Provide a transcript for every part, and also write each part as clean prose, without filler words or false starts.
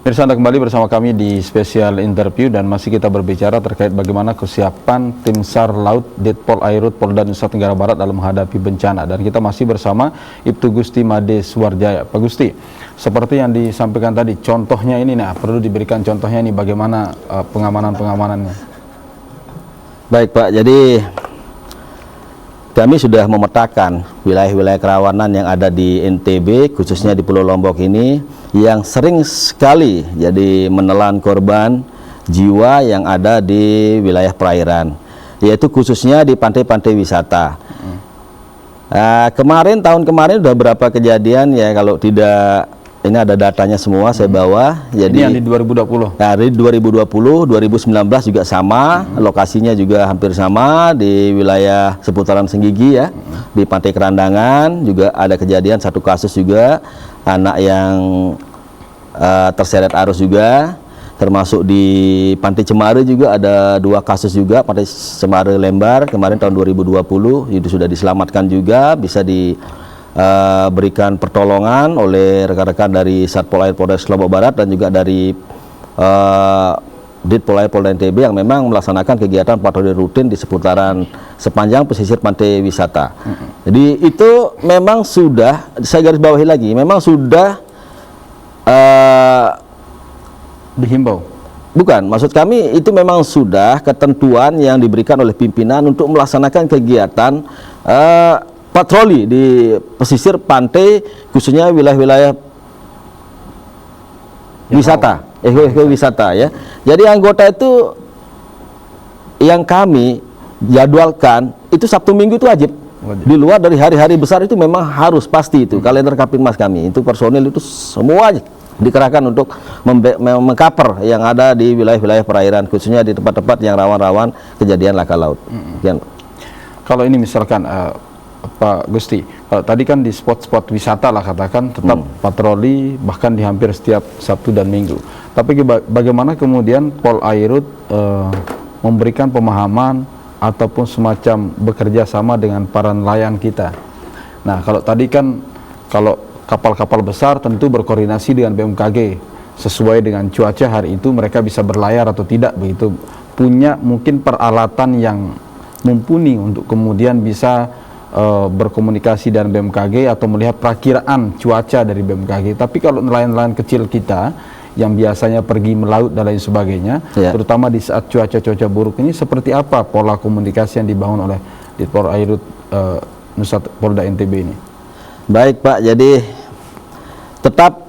Pemirsa, Anda kembali bersama kami di spesial interview dan masih kita berbicara terkait bagaimana kesiapan tim SAR Laut Ditpol Airut Polda Nusa Tenggara Barat dalam menghadapi bencana, dan kita masih bersama Ibtu Gusti Made Suwarjaya. Pak Gusti, seperti yang disampaikan tadi, contohnya ini perlu diberikan contohnya ini bagaimana pengamanannya. Baik Pak, jadi kami sudah memetakan wilayah-wilayah kerawanan yang ada di NTB, khususnya di Pulau Lombok ini, yang sering sekali jadi menelan korban jiwa yang ada di wilayah perairan, yaitu khususnya di pantai-pantai wisata. Tahun kemarin udah berapa kejadian ya, kalau tidak, ini ada datanya semua saya bawa. Jadi ini yang di 2020. Nah, di 2020, 2019 juga sama, lokasinya juga hampir sama di wilayah seputaran Senggigi ya. Di Pantai Kerandangan juga ada kejadian satu kasus juga, anak yang terseret arus juga, termasuk di Pantai Cemara juga ada 2 kasus juga, Pantai Cemara Lembar kemarin tahun 2020 itu sudah diselamatkan juga, bisa diberikan pertolongan oleh rekan-rekan dari Satpol Air Polres Lombok Barat dan juga dari Ditpol Air Polda NTB yang memang melaksanakan kegiatan patroli rutin di seputaran sepanjang pesisir pantai wisata. Jadi itu memang sudah, saya garis bawahi lagi, memang sudah dihimbau. Bukan, maksud kami itu memang sudah ketentuan yang diberikan oleh pimpinan untuk melaksanakan kegiatan patroli di pesisir pantai, khususnya wilayah-wilayah wisata, wisata ya. Jadi anggota itu yang kami jadwalkan itu Sabtu Minggu itu wajib. Di luar dari hari-hari besar itu memang harus pasti itu. Kalender Kapinmas kami itu personil itu semua dikerahkan untuk mengcover yang ada di wilayah-wilayah perairan, khususnya di tempat-tempat yang rawan-rawan kejadian laka laut. Kalau ini misalkan Pak Gusti, tadi kan di spot-spot wisata lah katakan tetap patroli bahkan di hampir setiap Sabtu dan Minggu. Tapi bagaimana kemudian Pol Airut memberikan pemahaman ataupun semacam bekerja sama dengan para nelayan kita? Nah, kalau tadi kan kalau kapal-kapal besar tentu berkoordinasi dengan BMKG sesuai dengan cuaca hari itu mereka bisa berlayar atau tidak, begitu, punya mungkin peralatan yang mumpuni untuk kemudian bisa berkomunikasi dengan BMKG atau melihat perakiraan cuaca dari BMKG. Tapi kalau nelayan-nelayan kecil kita yang biasanya pergi melaut dan lain sebagainya, terutama di saat cuaca buruk ini, seperti apa pola komunikasi yang dibangun oleh Ditpol Airut Nusa Polda NTB ini? Baik Pak, jadi tetap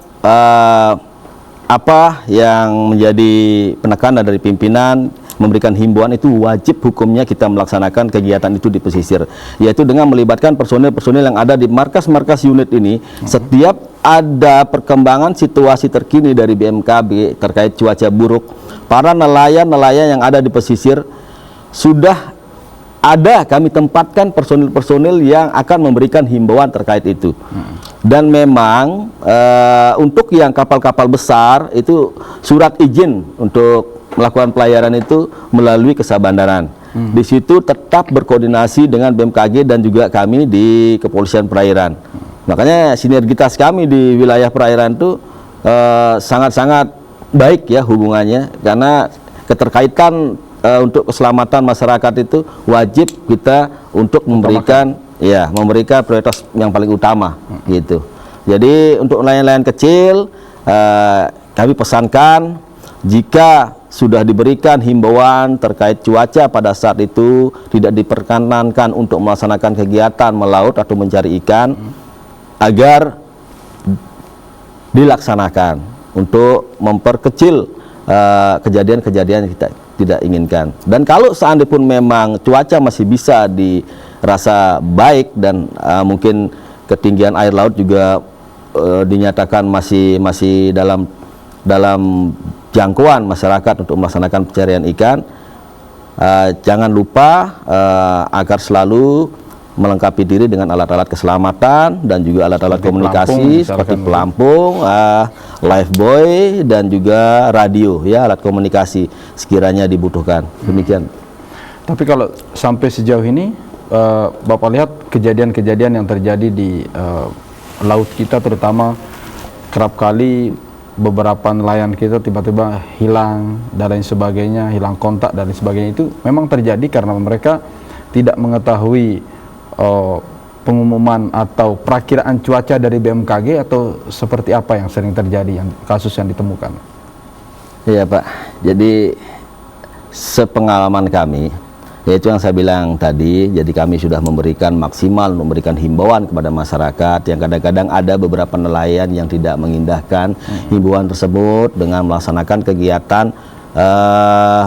apa yang menjadi penekanan dari pimpinan memberikan himbauan itu wajib hukumnya kita melaksanakan kegiatan itu di pesisir, yaitu dengan melibatkan personil-personil yang ada di markas-markas unit ini. Setiap ada perkembangan situasi terkini dari BMKG terkait cuaca buruk, para nelayan-nelayan yang ada di pesisir sudah ada kami tempatkan personil-personil yang akan memberikan himbauan terkait itu. Dan memang untuk yang kapal-kapal besar itu surat izin untuk melakukan pelayaran itu melalui Kesabandaran. Di situ tetap berkoordinasi dengan BMKG dan juga kami di Kepolisian Perairan. Makanya sinergitas kami di wilayah perairan itu sangat-sangat baik ya hubungannya, karena keterkaitan untuk keselamatan masyarakat itu wajib kita untuk memberikan prioritas yang paling utama gitu. Jadi untuk nelayan-nelayan kecil kami pesankan, jika sudah diberikan himbauan terkait cuaca pada saat itu tidak diperkenankan untuk melaksanakan kegiatan melaut atau mencari ikan, agar dilaksanakan untuk memperkecil kejadian-kejadian yang kita tidak inginkan. Dan kalau seandainya pun memang cuaca masih bisa dirasa baik dan mungkin ketinggian air laut juga dinyatakan masih dalam jangkauan masyarakat untuk melaksanakan pencarian ikan, jangan lupa agar selalu melengkapi diri dengan alat-alat keselamatan dan juga alat-alat komunikasi seperti pelampung, lifebuoy dan juga radio ya, alat komunikasi sekiranya dibutuhkan. Demikian. Tapi kalau sampai sejauh ini Bapak lihat kejadian-kejadian yang terjadi di laut kita, terutama kerap kali beberapa nelayan kita tiba-tiba hilang dan lain sebagainya, hilang kontak dan lain sebagainya, itu memang terjadi karena mereka tidak mengetahui pengumuman atau perakiraan cuaca dari BMKG, atau seperti apa yang sering terjadi, yang kasus yang ditemukan? Iya Pak, jadi sepengalaman kami, yaitu yang saya bilang tadi, jadi kami sudah memberikan maksimal, memberikan himbauan kepada masyarakat, yang kadang-kadang ada beberapa nelayan yang tidak mengindahkan himbauan tersebut dengan melaksanakan kegiatan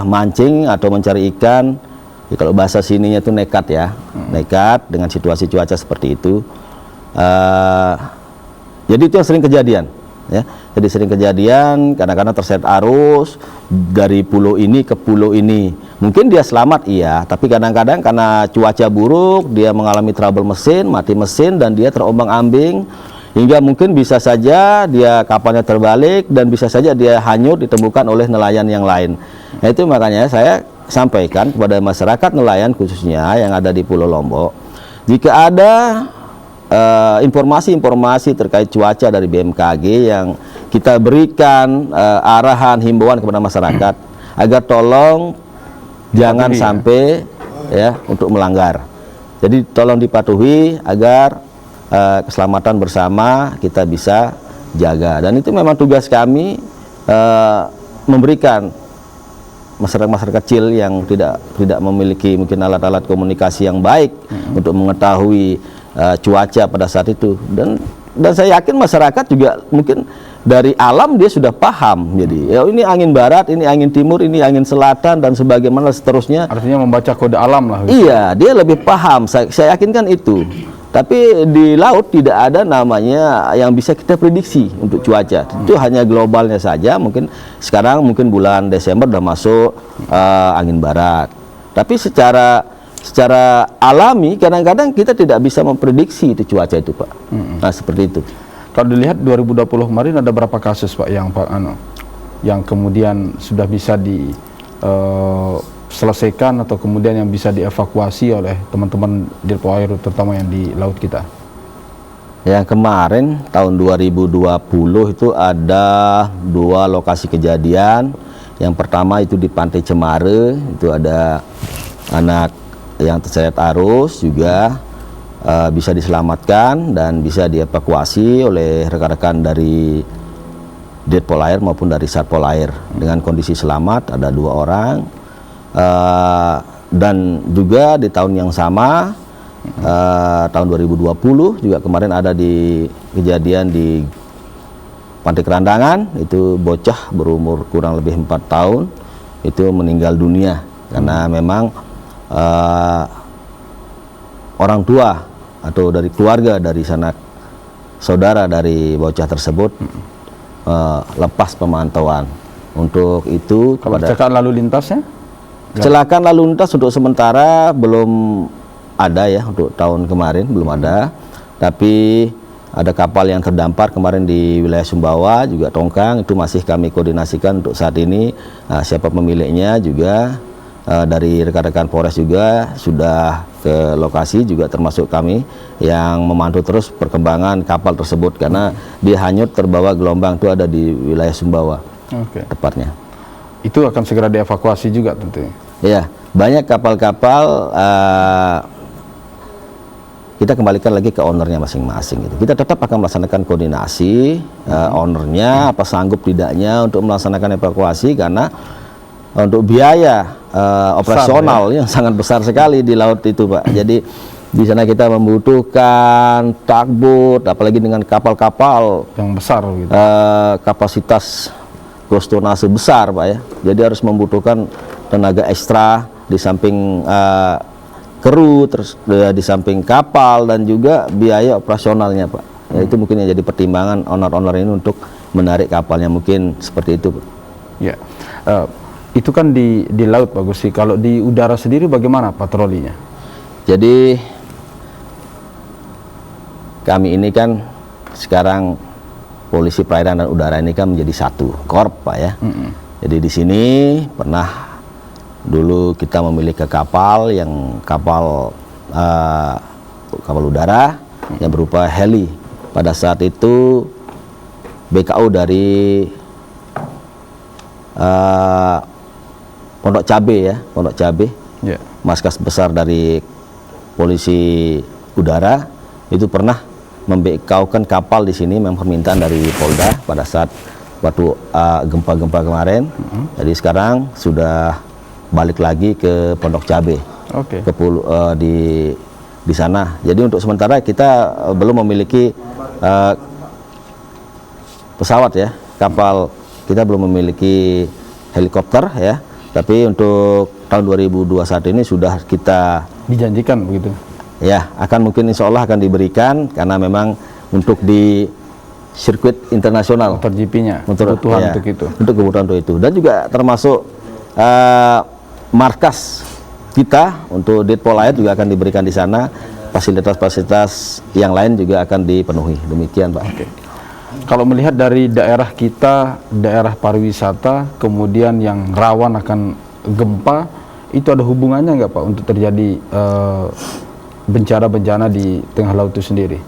mancing atau mencari ikan. Ya, kalau bahasa sininya itu nekat ya, nekat dengan situasi cuaca seperti itu. Jadi itu yang sering kejadian. Ya, jadi sering kejadian, kadang-kadang terseret arus dari pulau ini ke pulau ini. Mungkin dia selamat iya, tapi kadang-kadang karena cuaca buruk, dia mengalami trouble mesin, mati mesin, dan dia terombang-ambing, hingga mungkin bisa saja dia kapalnya terbalik, dan bisa saja dia hanyut ditemukan oleh nelayan yang lain. Nah, itu makanya saya sampaikan kepada masyarakat nelayan khususnya yang ada di Pulau Lombok, jika ada informasi-informasi terkait cuaca dari BMKG yang kita berikan arahan, himbauan kepada masyarakat agar tolong jangan sampai ya untuk melanggar. Jadi tolong dipatuhi agar keselamatan bersama kita bisa jaga. Dan itu memang tugas kami, memberikan masyarakat kecil yang tidak memiliki mungkin alat-alat komunikasi yang baik untuk mengetahui cuaca pada saat itu, dan saya yakin masyarakat juga mungkin dari alam dia sudah paham. Jadi ya, ini angin barat, ini angin timur, ini angin selatan, dan sebagaimana seterusnya. Artinya membaca kode alam lah. Iya, dia lebih paham. Saya yakin kan itu. Tapi di laut tidak ada namanya yang bisa kita prediksi untuk cuaca. Itu hanya globalnya saja. Mungkin sekarang mungkin bulan Desember udah masuk angin barat. Tapi secara alami kadang-kadang kita tidak bisa memprediksi itu cuaca itu Pak. Nah seperti itu. Kalau dilihat 2020 kemarin ada berapa kasus Pak yang yang kemudian sudah bisa diselesaikan atau kemudian yang bisa dievakuasi oleh teman-teman di Polair, terutama yang di laut kita? Yang kemarin tahun 2020 itu ada 2 lokasi kejadian. Yang pertama itu di Pantai Cemara, itu ada anak yang terseret arus juga bisa diselamatkan dan bisa dievakuasi oleh rekan-rekan dari Ditpol Air maupun dari Satpol Air dengan kondisi selamat, ada 2 orang. Dan juga di tahun yang sama, tahun 2020 juga kemarin ada di kejadian di Pantai Kerandangan, itu bocah berumur kurang lebih 4 tahun itu meninggal dunia karena memang orang tua atau dari keluarga dari sanak saudara dari bocah tersebut lepas pemantauan. Untuk itu kecelakaan lalu lintasnya? Kecelakaan lalu lintas untuk sementara belum ada ya, untuk tahun kemarin belum ada. Tapi ada kapal yang terdampar kemarin di wilayah Sumbawa juga Tongkang, itu masih kami koordinasikan untuk saat ini. Siapa pemiliknya juga dari rekan-rekan Polres juga sudah ke lokasi, juga termasuk kami yang memantau terus perkembangan kapal tersebut karena dia hanyut terbawa gelombang, itu ada di wilayah Sumbawa. Tepatnya. Itu akan segera dievakuasi juga tentunya. Ya, banyak kapal-kapal kita kembalikan lagi ke ownernya masing-masing. Gitu. Kita tetap akan melaksanakan koordinasi ownernya apa sanggup tidaknya untuk melaksanakan evakuasi, karena untuk biaya operasional yang sangat besar sekali di laut itu Pak. Jadi di sana kita membutuhkan tugboat, apalagi dengan kapal-kapal yang besar gitu. Kapasitas gross tonnage besar Pak ya. Jadi harus membutuhkan tenaga ekstra di samping kru, terus di samping kapal, dan juga biaya operasionalnya Pak. Ya, itu mungkin yang jadi pertimbangan owner-owner ini untuk menarik kapalnya, mungkin seperti itu Pak. Ya. Itu kan di laut Pak Gusti. Kalau di udara sendiri bagaimana patrolinya? Jadi kami ini kan sekarang polisi perairan dan udara ini kan menjadi satu korp Pak ya. Jadi di sini pernah dulu kita memiliki kapal yang kapal udara yang berupa heli. Pada saat itu BKU dari Pondok Cabe ya, Pondok Cabe, Ya. markas besar dari polisi udara itu pernah membekaukan kapal di sini memang permintaan dari Polda pada saat waktu gempa-gempa kemarin. Jadi sekarang sudah balik lagi ke Pondok Cabe, Oke. ke di sana. Jadi untuk sementara kita belum memiliki pesawat ya, kapal kita belum memiliki helikopter ya. Tapi untuk tahun 2021 ini sudah kita Dijanjikan begitu. ya akan mungkin insya Allah akan diberikan karena memang untuk di sirkuit internasional Motor GP-nya. untuk Kebutuhan ya, untuk itu. untuk kebutuhan untuk itu, dan juga termasuk markas kita untuk Ditpol Air juga akan diberikan di sana, fasilitas-fasilitas yang lain juga akan dipenuhi. Demikian Pak. Oke. Kalau melihat dari daerah kita, daerah pariwisata, kemudian yang rawan akan gempa, itu ada hubungannya nggak Pak untuk terjadi bencana-bencana di tengah laut itu sendiri?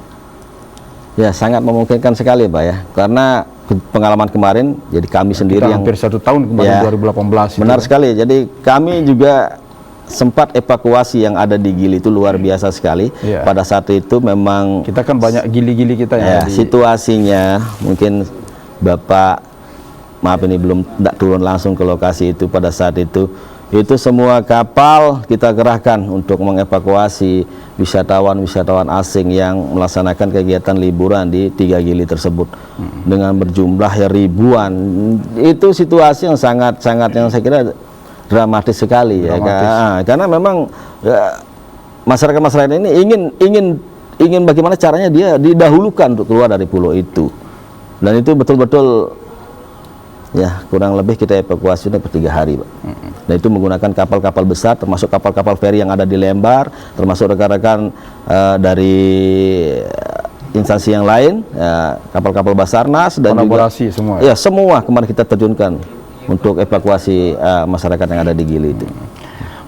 Ya sangat memungkinkan sekali Pak ya, karena pengalaman kemarin jadi kami sendiri Kita yang hampir 1 tahun kemarin, Ya, 2018 benar itu. sekali. Jadi kami juga sempat evakuasi yang ada di Gili itu luar biasa sekali. Iya. Pada saat itu memang Kita kan banyak gili-gili kita yang ya, ada di situasinya mungkin Bapak maaf ini belum tidak turun langsung ke lokasi itu pada saat itu semua kapal kita kerahkan untuk mengevakuasi wisatawan asing yang melaksanakan kegiatan liburan di 3 Gili tersebut dengan berjumlah ya ribuan. Itu situasi yang sangat yang saya kira dramatis sekali ya, karena memang ya, masyarakat ini ingin bagaimana caranya dia didahulukan untuk keluar dari pulau itu, dan itu betul-betul ya kurang lebih kita evakuasi per 3 hari Pak. Dan itu menggunakan kapal-kapal besar, termasuk kapal-kapal feri yang ada di Lembar, termasuk rekan-rekan dari instansi yang lain, ya, kapal-kapal Basarnas dan kolaborasi juga, semua. ya semua kemarin kita terjunkan untuk evakuasi masyarakat yang ada di Gili itu.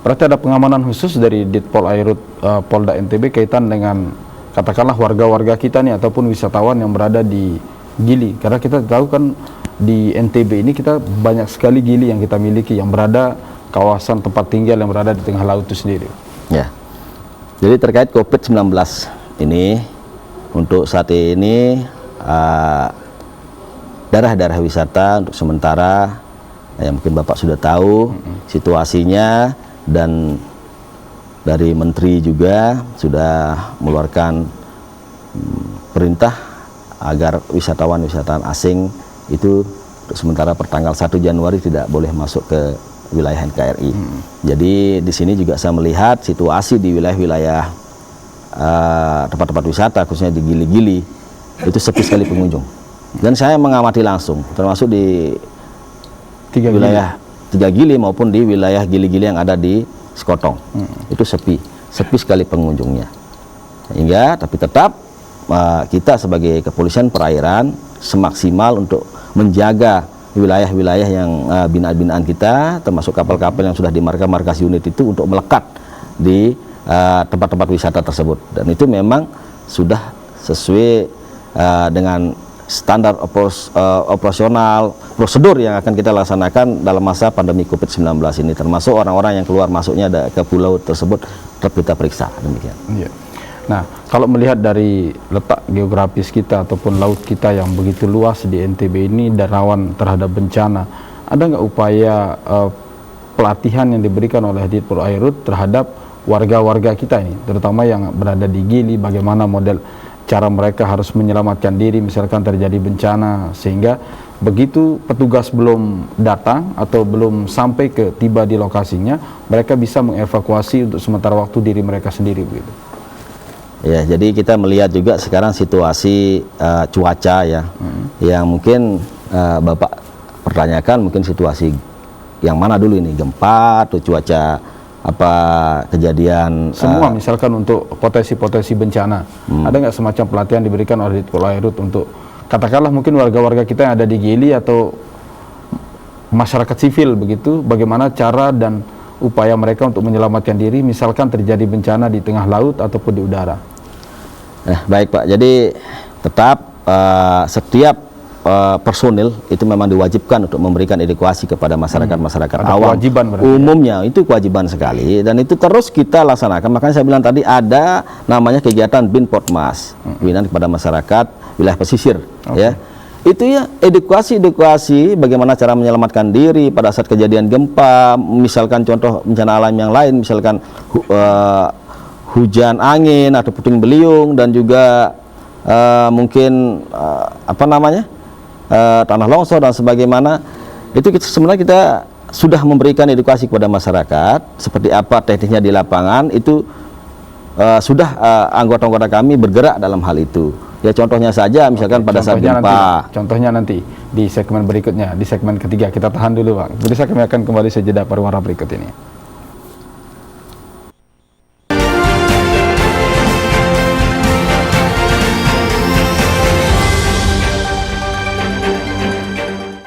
Berarti ada pengamanan khusus dari Ditpol Airut Polda NTB kaitan dengan katakanlah warga-warga kita nih ataupun wisatawan yang berada di Gili, karena kita tahu kan di NTB ini kita banyak sekali gili yang kita miliki yang berada kawasan tempat tinggal yang berada di tengah laut itu sendiri. Ya. Jadi terkait COVID-19 ini untuk saat ini daerah-daerah wisata untuk sementara ya mungkin Bapak sudah tahu situasinya, dan dari Menteri juga sudah mengeluarkan perintah agar wisatawan asing itu untuk sementara pertanggal 1 Januari tidak boleh masuk ke wilayah NKRI. Jadi di sini juga saya melihat situasi di wilayah-wilayah tempat-tempat wisata khususnya di Gili-Gili itu sepi sekali pengunjung. Dan saya mengamati langsung termasuk di wilayah 3 Gili maupun di wilayah Gili-Gili yang ada di Sekotong. Itu sepi sekali pengunjungnya. Sehingga tapi tetap kita sebagai kepolisian perairan semaksimal untuk menjaga wilayah-wilayah yang binaan-binaan kita, termasuk kapal-kapal yang sudah di markas unit itu untuk melekat di tempat-tempat wisata tersebut. Dan itu memang sudah sesuai dengan standar operasional prosedur yang akan kita laksanakan dalam masa pandemi COVID-19 ini, termasuk orang-orang yang keluar masuknya ke pulau tersebut tetap kita periksa. Demikian. Iya. Nah, kalau melihat dari letak geografis kita ataupun laut kita yang begitu luas di NTB ini dan rawan terhadap bencana, ada nggak upaya pelatihan yang diberikan oleh Ditpol Airut terhadap warga-warga kita ini, terutama yang berada di Gili, bagaimana model cara mereka harus menyelamatkan diri misalkan terjadi bencana, sehingga begitu petugas belum datang atau belum sampai ke tiba di lokasinya, mereka bisa mengevakuasi untuk sementara waktu diri mereka sendiri begitu. Ya, jadi kita melihat juga sekarang situasi cuaca ya, yang mungkin Bapak pertanyakan mungkin situasi yang mana dulu ini, gempa atau cuaca apa kejadian semua misalkan untuk potensi-potensi bencana, ada nggak semacam pelatihan diberikan oleh Ditpol Airut untuk katakanlah mungkin warga-warga kita yang ada di Gili atau masyarakat sivil begitu, bagaimana cara dan upaya mereka untuk menyelamatkan diri misalkan terjadi bencana di tengah laut ataupun di udara? Baik Pak, jadi tetap setiap personil itu memang diwajibkan untuk memberikan edukasi kepada masyarakat Ada awam. kewajiban berarti, Umumnya itu kewajiban sekali, dan itu terus kita laksanakan. Makanya saya bilang tadi ada namanya kegiatan Binpotmas, pembinaan kepada masyarakat wilayah pesisir, ya. Itu ya edukasi bagaimana cara menyelamatkan diri pada saat kejadian gempa, misalkan contoh bencana alam yang lain, misalkan hujan angin atau puting beliung, dan juga mungkin tanah longsor dan sebagaimana. Itu sebenarnya kita sudah memberikan edukasi kepada masyarakat seperti apa tekniknya di lapangan. Itu sudah anggota-anggota kami bergerak dalam hal itu. Ya contohnya saja misalkan pada saat gempa. Contohnya nanti di segmen berikutnya, di segmen ketiga. Kita tahan dulu, Bang. Bisa kami akan kembali sejenak pariwara berikut ini.